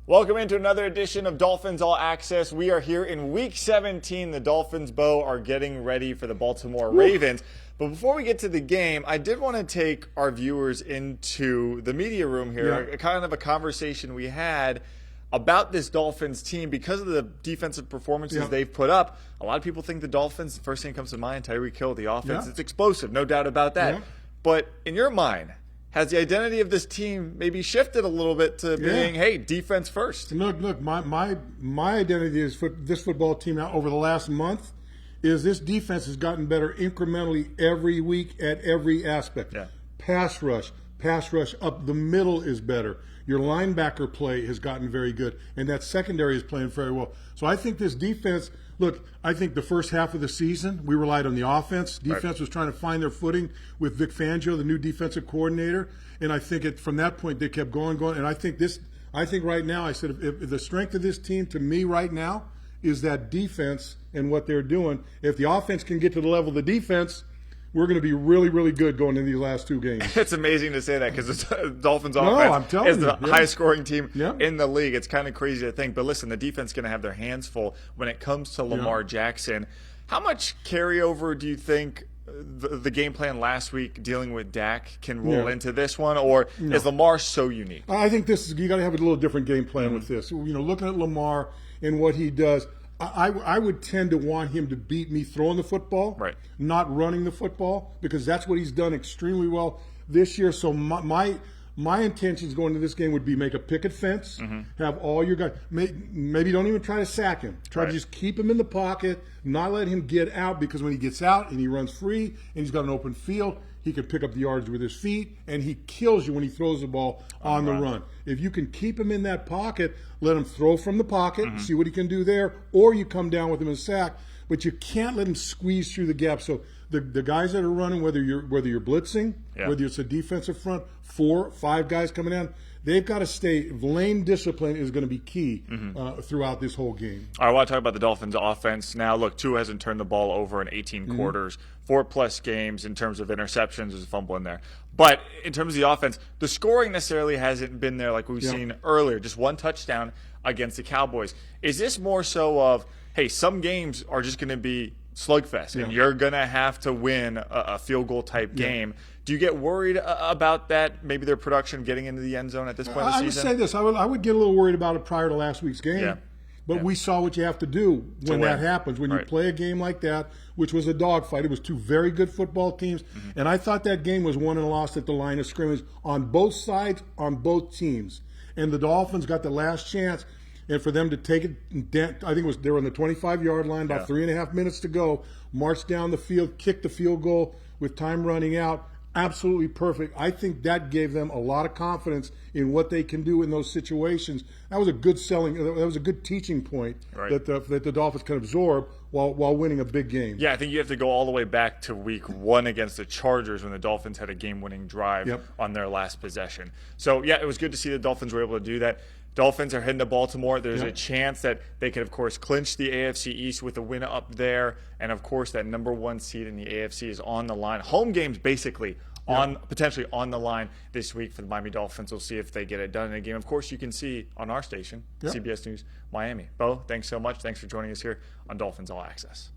Welcome into another edition of Dolphins All Access. We are here in Week 17. The Dolphins, Bo, are getting ready for the Baltimore Ravens. But before we get to the game, I did want to take our viewers into the media room here, kind of a conversation we had about this Dolphins team because of the defensive performances they've put up. A lot of people think the Dolphins, the first thing that comes to mind, Tyreek Hill, the offense, it's explosive, no doubt about that. But in your mind, has the identity of this team maybe shifted a little bit to being, hey, defense first? Look, my identity is this football team now over the last month is this defense has gotten better incrementally every week at every aspect. Pass rush up the middle is better. Your linebacker play has gotten very good, and that secondary is playing very well. So I think this defense, look, I think the first half of the season, we relied on the offense. Defense was trying to find their footing with Vic Fangio, the new defensive coordinator, and I think from that point they kept going. And I think right now, I said, if the strength of this team to me right now is that defense and what they're doing. If the offense can get to the level of the defense, we're going to be really, really good going into these last two games. It's amazing to say that because the Dolphins offense is the highest scoring team in the league. It's kind of crazy to think. But listen, the defense is going to have their hands full when it comes to Lamar Jackson. How much carryover do you think the game plan last week dealing with Dak can roll into this one? Or is Lamar so unique? I think you got to have a little different game plan with this. Looking at Lamar and what he does, I would tend to want him to beat me throwing the football, not running the football, because that's what he's done extremely well this year. So my intentions going into this game would be make a picket fence, have all your guys, maybe don't even try to sack him. Try to just keep him in the pocket, not let him get out, because when he gets out and he runs free and he's got an open field, he can pick up the yards with his feet, and he kills you when he throws the ball on the run. If you can keep him in that pocket, let him throw from the pocket, see what he can do there, or you come down with him and sack, but you can't let him squeeze through the gap. So the guys that are running, whether you're blitzing, whether it's a defensive front, 4 or 5 guys coming down, they've got to stay. Lane discipline is going to be key throughout this whole game. All right, I want to talk about the Dolphins' offense now. Look, Tua hasn't turned the ball over in 18 quarters, 4+ games in terms of interceptions. There's a fumble in there. But in terms of the offense, the scoring necessarily hasn't been there like we've seen earlier. Just 1 touchdown against the Cowboys. Is this more so of, hey, some games are just going to be slugfest, and you're going to have to win a field goal type game? Do you get worried about that, maybe their production getting into the end zone at this point of the season? I would say this. I would get a little worried about it prior to last week's game. But we saw what you have to do when that happens. When you play a game like that, which was a dogfight, it was 2 very good football teams. And I thought that game was won and lost at the line of scrimmage on both sides, on both teams. And the Dolphins got the last chance. And for them to take it, I think they were on the 25-yard line, about 3.5 minutes to go, march down the field, kick the field goal with time running out. Absolutely perfect. I think that gave them a lot of confidence in what they can do in those situations. That was a good teaching point that the Dolphins can absorb while winning a big game. Yeah, I think you have to go all the way back to week 1 against the Chargers when the Dolphins had a game-winning drive on their last possession. So, yeah, it was good to see the Dolphins were able to do that. Dolphins are heading to Baltimore. There's a chance that they could, of course, clinch the AFC East with a win up there. And, of course, that number 1 seed in the AFC is on the line. Home games basically potentially on the line this week for the Miami Dolphins. We'll see if they get it done in a game. Of course, you can see on our station, CBS News Miami. Bo, thanks so much. Thanks for joining us here on Dolphins All Access.